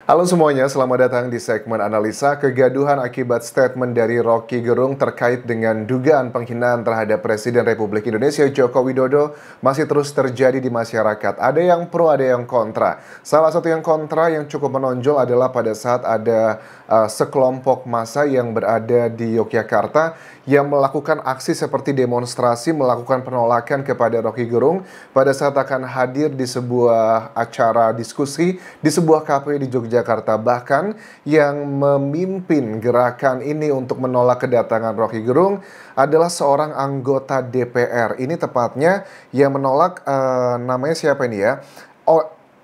Halo semuanya, selamat datang di segmen analisa kegaduhan akibat statement dari Rocky Gerung terkait dengan dugaan penghinaan terhadap Presiden Republik Indonesia Joko Widodo masih terus terjadi di masyarakat. Ada yang pro, ada yang kontra. Salah satu yang kontra yang cukup menonjol adalah pada saat ada sekelompok massa yang berada di Yogyakarta yang melakukan aksi seperti demonstrasi, melakukan penolakan kepada Rocky Gerung pada saat akan hadir di sebuah acara diskusi di sebuah kafe di Yogyakarta. Bahkan yang memimpin gerakan ini untuk menolak kedatangan Rocky Gerung adalah seorang anggota DPR. Ini tepatnya yang menolak namanya siapa ini ya?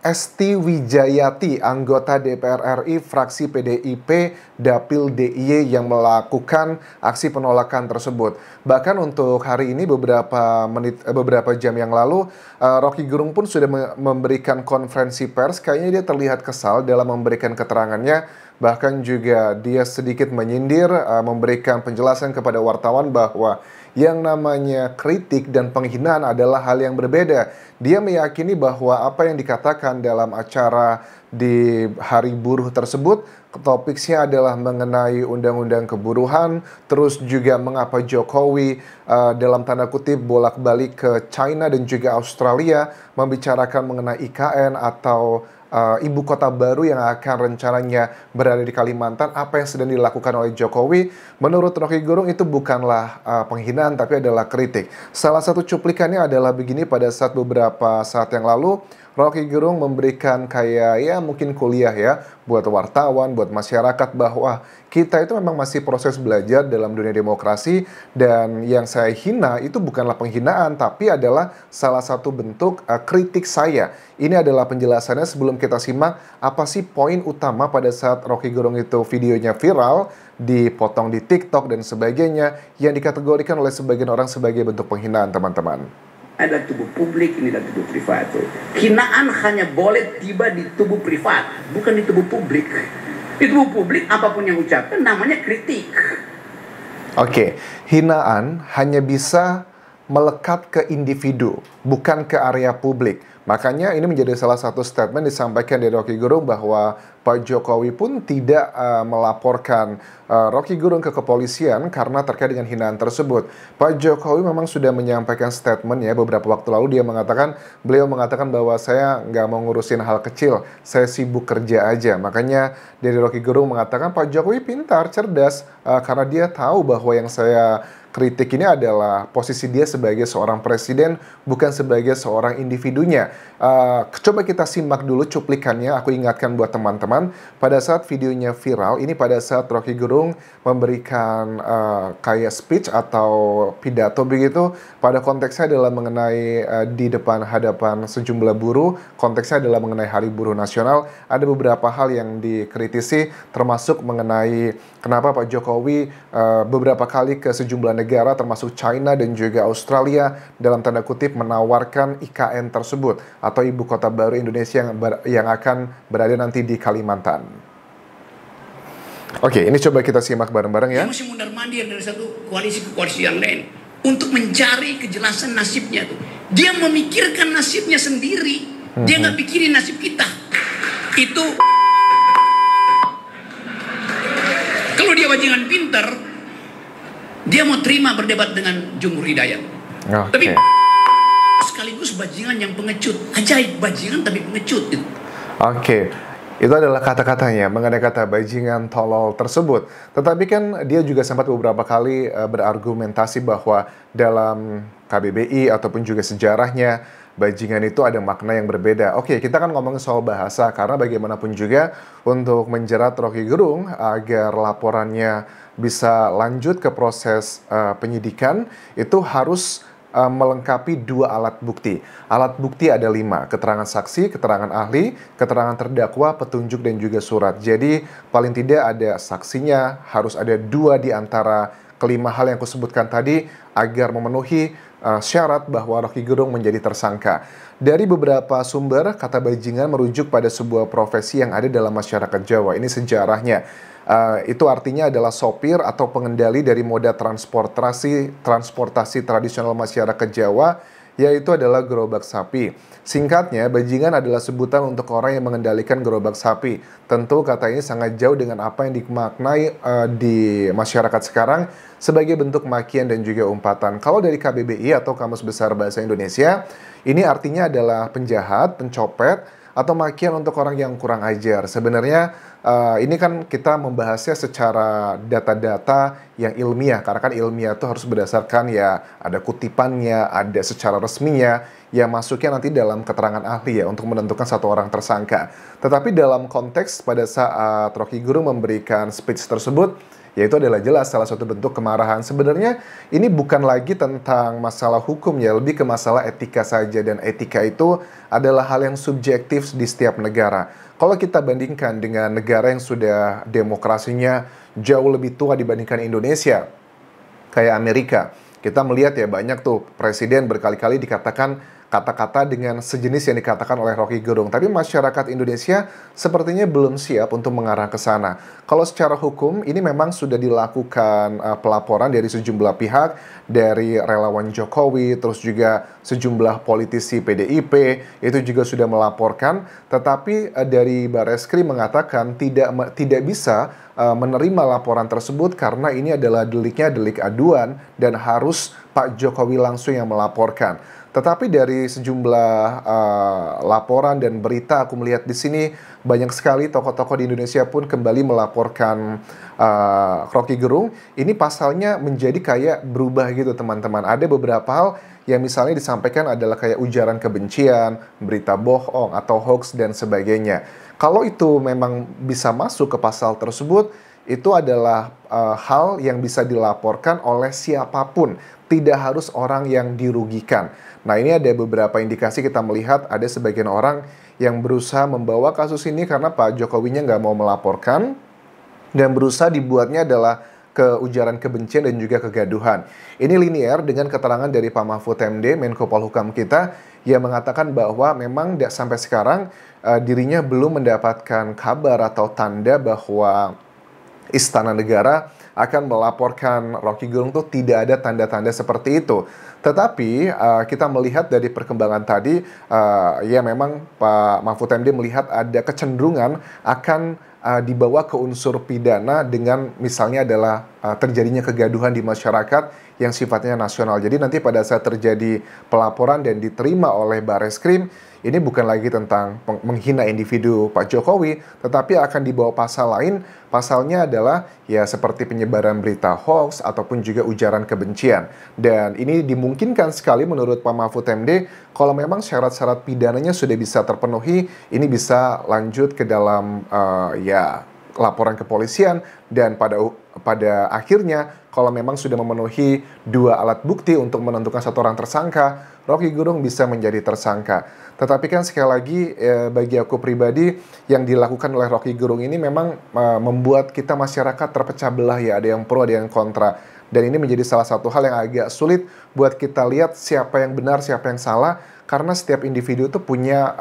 Esti Wijayati, anggota DPR RI fraksi PDIP Dapil DIY yang melakukan aksi penolakan tersebut. Bahkan untuk hari ini beberapa jam yang lalu Rocky Gerung pun sudah memberikan konferensi pers. Kayaknya dia terlihat kesal dalam memberikan keterangannya. Bahkan juga dia sedikit menyindir, memberikan penjelasan kepada wartawan bahwa yang namanya kritik dan penghinaan adalah hal yang berbeda. Dia meyakini bahwa apa yang dikatakan dalam acara di Hari Buruh tersebut, topiknya adalah mengenai undang-undang keburuhan, terus juga mengapa Jokowi dalam tanda kutip bolak-balik ke China dan juga Australia membicarakan mengenai IKN atau ibu kota baru yang akan rencananya berada di Kalimantan. Apa yang sedang dilakukan oleh Jokowi, menurut Rocky Gerung itu bukanlah penghinaan tapi adalah kritik. Salah satu cuplikannya adalah begini. Pada beberapa saat yang lalu Rocky Gerung memberikan kayak ya mungkin kuliah ya buat wartawan, buat masyarakat bahwa kita itu memang masih proses belajar dalam dunia demokrasi, dan yang saya hina itu bukanlah penghinaan tapi adalah salah satu bentuk kritik saya. Ini adalah penjelasannya. Sebelum kita simak apa sih poin utama pada saat Rocky Gerung itu videonya viral, dipotong di TikTok dan sebagainya, yang dikategorikan oleh sebagian orang sebagai bentuk penghinaan, teman-teman. Ada tubuh publik, ini adalah tubuh privat. Hinaan hanya boleh tiba di tubuh privat, bukan di tubuh publik. Di tubuh publik, apapun yang ucapkan namanya kritik. Oke, hinaan hanya bisa melekat ke individu, bukan ke area publik. Makanya ini menjadi salah satu statement disampaikan dari Rocky Gerung bahwa Pak Jokowi pun tidak melaporkan Rocky Gerung ke kepolisian karena terkait dengan hinaan tersebut. Pak Jokowi memang sudah menyampaikan statement ya beberapa waktu lalu. Beliau mengatakan bahwa saya nggak mau ngurusin hal kecil, saya sibuk kerja aja. Makanya dari Rocky Gerung mengatakan Pak Jokowi pintar, cerdas, karena dia tahu bahwa yang saya kritik ini adalah posisi dia sebagai seorang presiden, bukan sebagai seorang individunya. Coba kita simak dulu cuplikannya. Aku ingatkan buat teman-teman, pada saat videonya viral, ini pada saat Rocky Gerung memberikan kayak speech atau pidato begitu, pada konteksnya adalah mengenai di hadapan sejumlah buruh, konteksnya adalah mengenai Hari Buruh Nasional. Ada beberapa hal yang dikritisi, termasuk mengenai kenapa Pak Jokowi beberapa kali ke sejumlah negara termasuk China dan juga Australia dalam tanda kutip menawarkan IKN tersebut atau ibu kota baru Indonesia yang akan berada nanti di Kalimantan. Oke, ini coba kita simak bareng-bareng ya. Dia mesti mundar-mandir dari satu koalisi ke koalisi yang lain untuk mencari kejelasan nasibnya tuh. Dia memikirkan nasibnya sendiri. Dia nggak pikirin nasib kita. Itu kalau dia bajingan pinter, dia mau terima berdebat dengan Jumhur Hidayat. Tapi sekaligus bajingan yang pengecut. Ajaib, bajingan tapi pengecut gitu. Oke. Itu adalah kata-katanya mengenai kata bajingan tolol tersebut. Tetapi kan dia juga sempat beberapa kali berargumentasi bahwa dalam KBBI ataupun juga sejarahnya, bajingan itu ada makna yang berbeda. Oke, kita kan ngomongin soal bahasa, karena bagaimanapun juga untuk menjerat Rocky Gerung agar laporannya bisa lanjut ke proses penyidikan, itu harus melengkapi 2 alat bukti. Alat bukti ada 5, keterangan saksi, keterangan ahli, keterangan terdakwa, petunjuk, dan juga surat. Jadi paling tidak ada saksinya, harus ada 2 di antara kelima hal yang kusebutkan tadi agar memenuhi syarat bahwa Rocky Gerung menjadi tersangka. Dari beberapa sumber, kata bajingan merujuk pada sebuah profesi yang ada dalam masyarakat Jawa. Ini sejarahnya. Itu artinya adalah sopir atau pengendali dari moda transportasi tradisional masyarakat Jawa yaitu adalah gerobak sapi. Singkatnya, bajingan adalah sebutan untuk orang yang mengendalikan gerobak sapi. Tentu kata ini sangat jauh dengan apa yang dimaknai di masyarakat sekarang sebagai bentuk makian dan juga umpatan. Kalau dari KBBI atau Kamus Besar Bahasa Indonesia, ini artinya adalah penjahat, pencopet, atau makian untuk orang yang kurang ajar. Sebenarnya ini kan kita membahasnya secara data-data yang ilmiah, karena kan ilmiah itu harus berdasarkan ya ada kutipannya, ada secara resminya, yang masuknya nanti dalam keterangan ahli ya untuk menentukan satu orang tersangka. Tetapi dalam konteks pada saat Rocky Gerung memberikan speech tersebut, yaitu adalah jelas salah satu bentuk kemarahan. Sebenarnya ini bukan lagi tentang masalah hukum ya, lebih ke masalah etika saja, dan etika itu adalah hal yang subjektif di setiap negara. Kalau kita bandingkan dengan negara yang sudah demokrasinya jauh lebih tua dibandingkan Indonesia, kayak Amerika, kita melihat ya banyak tuh presiden berkali-kali dikatakan kata-kata dengan sejenis yang dikatakan oleh Rocky Gerung. Tapi masyarakat Indonesia sepertinya belum siap untuk mengarah ke sana. Kalau secara hukum, ini memang sudah dilakukan pelaporan dari sejumlah pihak, dari relawan Jokowi, terus juga sejumlah politisi PDIP, itu juga sudah melaporkan. Tetapi dari Barreskrim mengatakan tidak bisa menerima laporan tersebut karena ini adalah deliknya delik aduan dan harus Pak Jokowi langsung yang melaporkan. Tetapi dari sejumlah laporan dan berita aku melihat di sini banyak sekali tokoh-tokoh di Indonesia pun kembali melaporkan Rocky Gerung. Ini pasalnya menjadi kayak berubah gitu teman-teman. Ada beberapa hal yang misalnya disampaikan adalah kayak ujaran kebencian, berita bohong atau hoax dan sebagainya. Kalau itu memang bisa masuk ke pasal tersebut, itu adalah hal yang bisa dilaporkan oleh siapapun. Tidak harus orang yang dirugikan. Nah, ini ada beberapa indikasi kita melihat ada sebagian orang yang berusaha membawa kasus ini karena Pak Jokowinya nggak mau melaporkan dan berusaha dibuatnya adalah ke ujaran kebencian dan juga kegaduhan. Ini linear dengan keterangan dari Pak Mahfud MD, Menko Polhukam kita, yang mengatakan bahwa memang sampai sekarang dirinya belum mendapatkan kabar atau tanda bahwa Istana Negara akan melaporkan Rocky Gerung tuh tidak ada tanda-tanda seperti itu. Tetapi kita melihat dari perkembangan tadi, ya memang Pak Mahfud MD melihat ada kecenderungan akan dibawa ke unsur pidana dengan misalnya adalah terjadinya kegaduhan di masyarakat yang sifatnya nasional. Jadi nanti pada saat terjadi pelaporan dan diterima oleh Barreskrim, ini bukan lagi tentang menghina individu Pak Jokowi, tetapi akan dibawa pasal lain. Pasalnya adalah ya seperti penyebaran berita hoax ataupun juga ujaran kebencian. Dan ini dimungkinkan sekali menurut Pak Mahfud MD, kalau memang syarat-syarat pidananya sudah bisa terpenuhi, ini bisa lanjut ke dalam laporan kepolisian, dan pada akhirnya kalau memang sudah memenuhi dua alat bukti untuk menentukan satu orang tersangka, Rocky Gerung bisa menjadi tersangka. Tetapi kan sekali lagi bagi aku pribadi, yang dilakukan oleh Rocky Gerung ini memang membuat kita masyarakat terpecah belah ya, ada yang pro, ada yang kontra. Dan ini menjadi salah satu hal yang agak sulit buat kita lihat siapa yang benar, siapa yang salah, karena setiap individu itu punya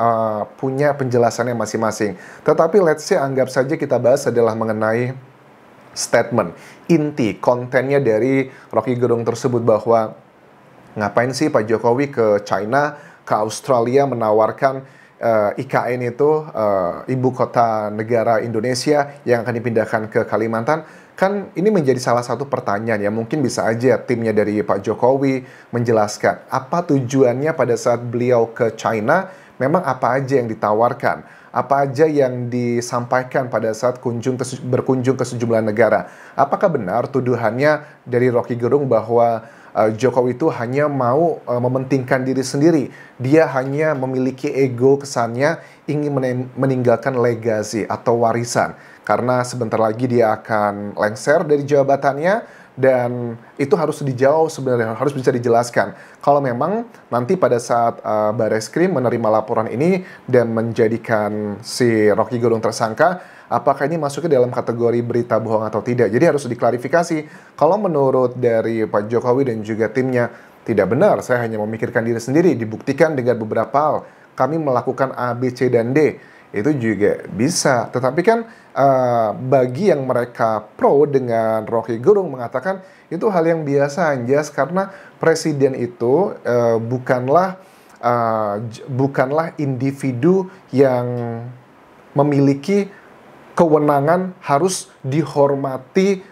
penjelasannya masing-masing. Tetapi let's say anggap saja kita bahas adalah mengenai statement, inti kontennya dari Rocky Gerung tersebut, bahwa ngapain sih Pak Jokowi ke China, ke Australia menawarkan IKN itu ibu kota negara Indonesia yang akan dipindahkan ke Kalimantan. Kan ini menjadi salah satu pertanyaan ya, mungkin bisa aja timnya dari Pak Jokowi menjelaskan apa tujuannya pada saat beliau ke China, memang apa aja yang ditawarkan, apa aja yang disampaikan pada saat berkunjung ke sejumlah negara. Apakah benar tuduhannya dari Rocky Gerung bahwa Jokowi itu hanya mau mementingkan diri sendiri, dia hanya memiliki ego, kesannya ingin meninggalkan legasi atau warisan, karena sebentar lagi dia akan lengser dari jabatannya, dan itu harus dijawab sebenarnya, harus bisa dijelaskan. Kalau memang nanti pada saat Barreskrim menerima laporan ini dan menjadikan si Rocky Gerung tersangka, apakah ini masuknya dalam kategori berita bohong atau tidak. Jadi harus diklarifikasi. Kalau menurut dari Pak Jokowi dan juga timnya, tidak benar, saya hanya memikirkan diri sendiri, dibuktikan dengan beberapa hal. Kami melakukan A, B, C, dan D. itu juga bisa. Tetapi kan bagi yang mereka pro dengan Rocky Gerung mengatakan itu hal yang biasa, Anjas, karena presiden itu bukanlah individu yang memiliki kewenangan harus dihormati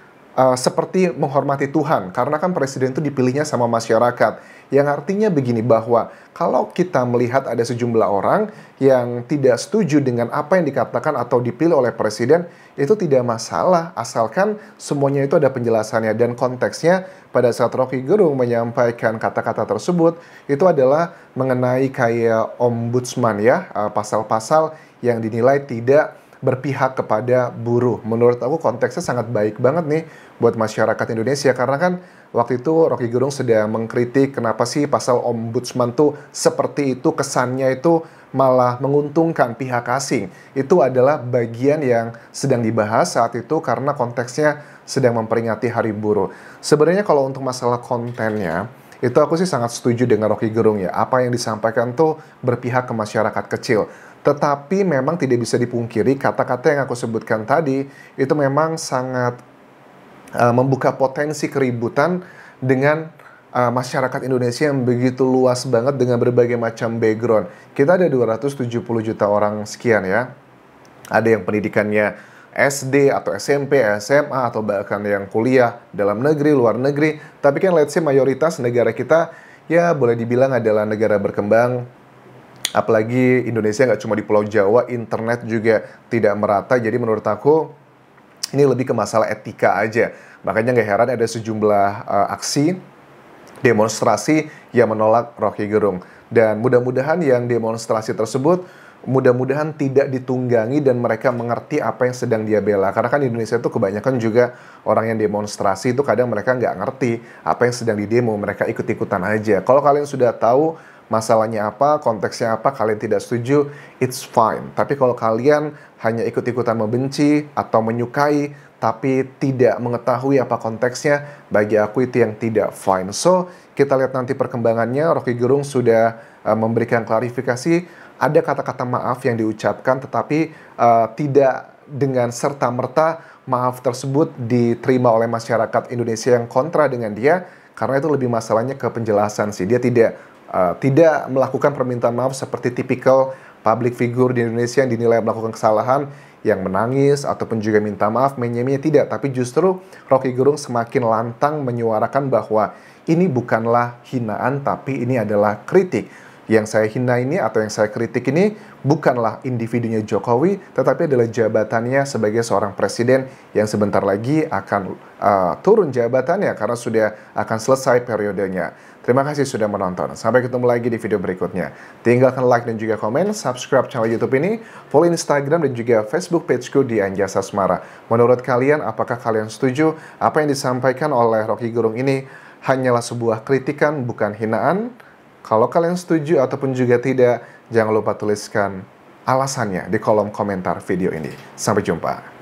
seperti menghormati Tuhan, karena kan presiden itu dipilihnya sama masyarakat. Yang artinya begini, bahwa kalau kita melihat ada sejumlah orang yang tidak setuju dengan apa yang dikatakan atau dipilih oleh presiden, itu tidak masalah, asalkan semuanya itu ada penjelasannya. Dan konteksnya pada saat Rocky Gerung menyampaikan kata-kata tersebut, itu adalah mengenai kayak ombudsman ya, pasal-pasal yang dinilai tidak berpihak kepada buruh. Menurut aku konteksnya sangat baik banget nih buat masyarakat Indonesia, karena kan waktu itu Rocky Gerung sedang mengkritik kenapa sih pasal ombudsman tuh seperti itu, kesannya itu malah menguntungkan pihak asing. Itu adalah bagian yang sedang dibahas saat itu karena konteksnya sedang memperingati Hari Buruh. Sebenarnya kalau untuk masalah kontennya, itu aku sih sangat setuju dengan Rocky Gerung ya. Apa yang disampaikan tuh berpihak ke masyarakat kecil. Tetapi memang tidak bisa dipungkiri kata-kata yang aku sebutkan tadi itu memang sangat membuka potensi keributan dengan masyarakat Indonesia yang begitu luas banget dengan berbagai macam background. Kita ada 270 juta orang sekian ya. Ada yang pendidikannya SD atau SMP, SMA, atau bahkan yang kuliah dalam negeri, luar negeri. Tapi kan let's say mayoritas negara kita ya boleh dibilang adalah negara berkembang. Apalagi Indonesia nggak cuma di Pulau Jawa, internet juga tidak merata. Jadi menurut aku ini lebih ke masalah etika aja. Makanya nggak heran ada sejumlah aksi, demonstrasi yang menolak Rocky Gerung. Dan mudah-mudahan yang demonstrasi tersebut mudah-mudahan tidak ditunggangi dan mereka mengerti apa yang sedang dia bela. Karena kan di Indonesia itu kebanyakan juga orang yang demonstrasi itu kadang mereka nggak ngerti apa yang sedang didemo, mereka ikut-ikutan aja. Kalau kalian sudah tahu masalahnya apa, konteksnya apa, kalian tidak setuju, it's fine. Tapi kalau kalian hanya ikut-ikutan membenci atau menyukai, tapi tidak mengetahui apa konteksnya, bagi aku itu yang tidak fine. So, kita lihat nanti perkembangannya. Rocky Gerung sudah memberikan klarifikasi, ada kata-kata maaf yang diucapkan, tetapi tidak dengan serta-merta maaf tersebut diterima oleh masyarakat Indonesia yang kontra dengan dia, karena itu lebih masalahnya ke penjelasan sih. Dia tidak melakukan permintaan maaf seperti tipikal public figure di Indonesia yang dinilai melakukan kesalahan, yang menangis ataupun juga minta maaf, menyemnya tidak. Tapi justru Rocky Gerung semakin lantang menyuarakan bahwa ini bukanlah hinaan, tapi ini adalah kritik. Yang saya hina ini atau yang saya kritik ini bukanlah individunya Jokowi, tetapi adalah jabatannya sebagai seorang presiden yang sebentar lagi akan turun jabatannya karena sudah akan selesai periodenya. Terima kasih sudah menonton. Sampai ketemu lagi di video berikutnya. Tinggalkan like dan juga komen, subscribe channel YouTube ini, follow Instagram dan juga Facebook pageku di Anjas Asmara. Menurut kalian, apakah kalian setuju apa yang disampaikan oleh Rocky Gerung ini hanyalah sebuah kritikan, bukan hinaan? Kalau kalian setuju ataupun juga tidak, jangan lupa tuliskan alasannya di kolom komentar video ini. Sampai jumpa.